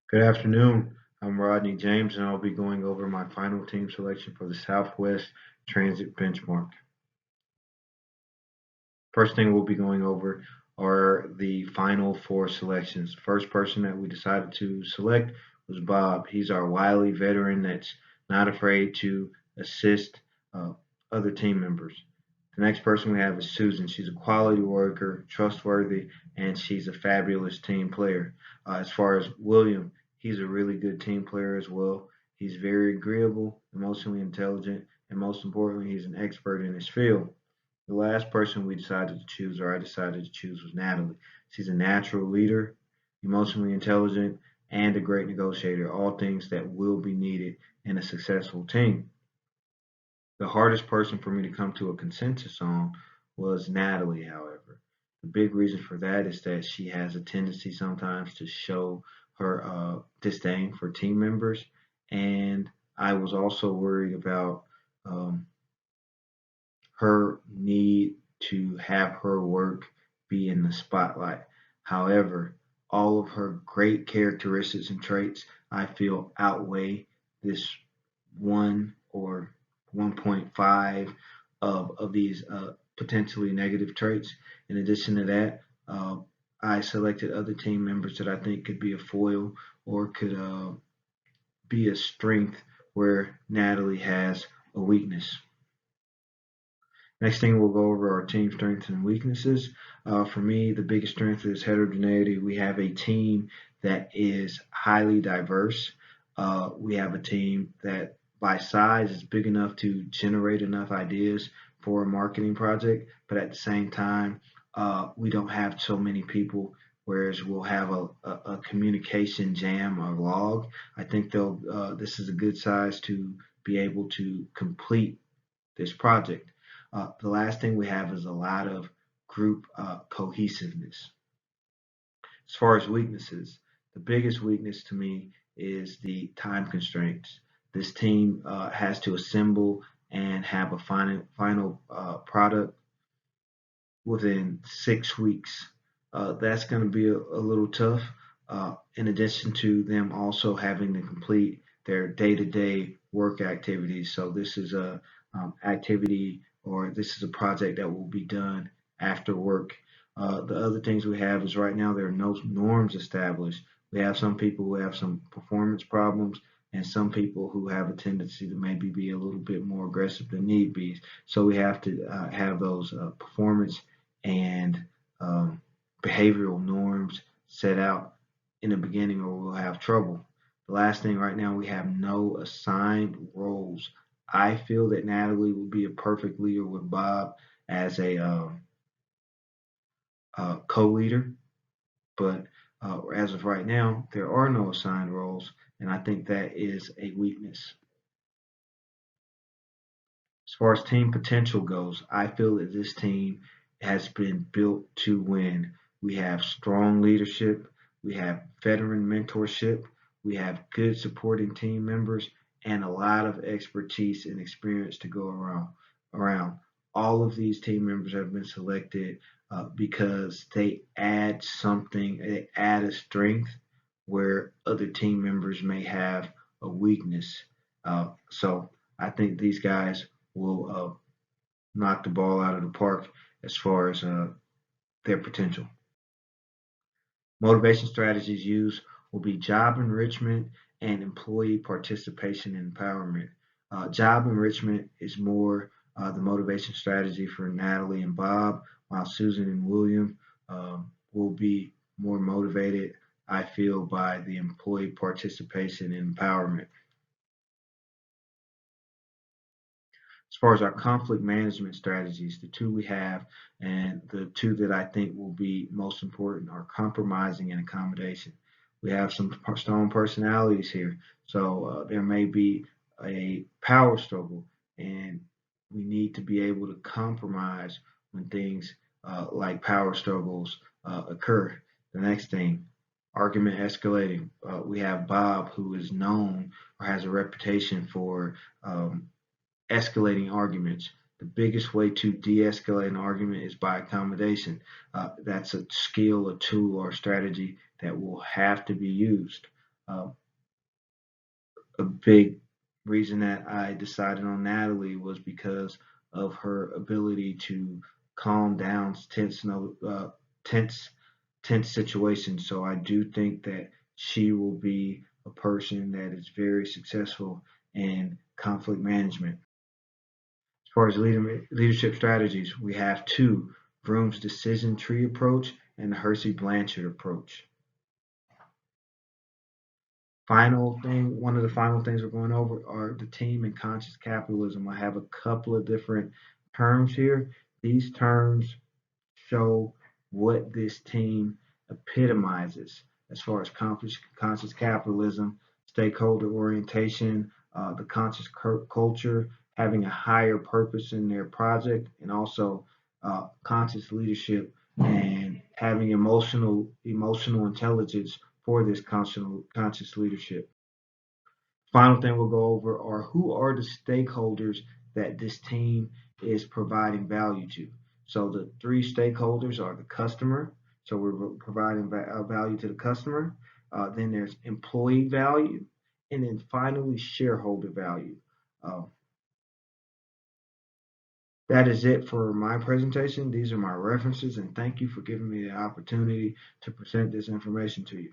Good afternoon. I'm Rodney James, and I'll be going over my final team selection for the Southwest Transit Benchmark. First thing we'll be going over are the final four selections. First person that we decided to select was Bob. He's our wily veteran that's not afraid to assist uh, other team members. The next person we have is Susan. She's a quality worker, trustworthy, and she's a fabulous team player. As far as William, he's a really good team player as well. He's very agreeable, emotionally intelligent, and most importantly, he's an expert in his field. The last person we decided to choose, or I decided to choose, was Natalie. She's a natural leader, emotionally intelligent, and a great negotiator, all things that will be needed in a successful team. The hardest person for me to come to a consensus on was Natalie, however. The big reason for that is that she has a tendency sometimes to show her disdain for team members, and I was also worried about um, her need to have her work be in the spotlight. However, all of her great characteristics and traits I feel outweigh this 1 or 1.5 of these potentially negative traits. In addition to that, I selected other team members that I think could be a foil or could be a strength where Natalie has a weakness. Next thing we'll go over our team strengths and weaknesses. For me, the biggest strength is heterogeneity. We have a team that is highly diverse. We have a team that, by size, is big enough to generate enough ideas for a marketing project, but at the same time, we don't have so many people. Whereas we'll have a communication jam or log. I think they'll. This is a good size to be able to complete this project. The last thing we have is a lot of group cohesiveness. As far as weaknesses, the biggest weakness to me is the time constraints. This team has to assemble and have a final product within 6 weeks. That's going to be a little tough. In addition to them also having to complete their day-to-day work activities. So this is a activity or this is a project that will be done after work. The other things we have is right now there are no norms established. We have some people who have some performance problems and some people who have a tendency to maybe be a little bit more aggressive than need be. So we have to have those performance and behavioral norms set out in the beginning or we'll have trouble. The last thing right now, we have no assigned roles. I feel that Natalie would be a perfect leader with Bob as a co-leader, but as of right now, there are no assigned roles, and I think that is a weakness. As far as team potential goes, I feel that this team has been built to win. We have strong leadership, we have veteran mentorship, we have good supporting team members, and a lot of expertise and experience to go around. All of these team members have been selected because they add something, they add a strength where other team members may have a weakness. So I think these guys will knock the ball out of the park as far as their potential. Motivation strategies used will be job enrichment and employee participation and empowerment. Job enrichment is more the motivation strategy for Natalie and Bob, while Susan and William will be more motivated, I feel, by the employee participation and empowerment. As far as our conflict management strategies, the two we have and the two that I think will be most important are compromising and accommodation. We have some strong personalities here, so there may be a power struggle, and we need to be able to compromise when things like power struggles occur. The next thing, argument escalating. We have Bob, who is known or has a reputation for escalating arguments. The biggest way to de-escalate an argument is by accommodation. That's a skill, a tool, or a strategy that will have to be used. Uh, a big reason that I decided on Natalie was because of her ability to calm down tense, tense situations. So I do think that she will be a person that is very successful in conflict management. As far as leadership strategies, we have two: Vroom's decision tree approach and the Hersey Blanchard approach. One of the final things we're going over are the team and conscious capitalism. I have a couple of different terms here. These terms show what this team epitomizes as far as conscious capitalism, stakeholder orientation, the conscious culture, having a higher purpose in their project, and also conscious leadership and having emotional intelligence for this conscious leadership. Final thing we'll go over are who are the stakeholders that this team is providing value to. So the three stakeholders are the customer. So we're providing value to the customer. Then there's employee value, and then finally shareholder value. Uh, that is it for my presentation. These are my references, and thank you for giving me the opportunity to present this information to you.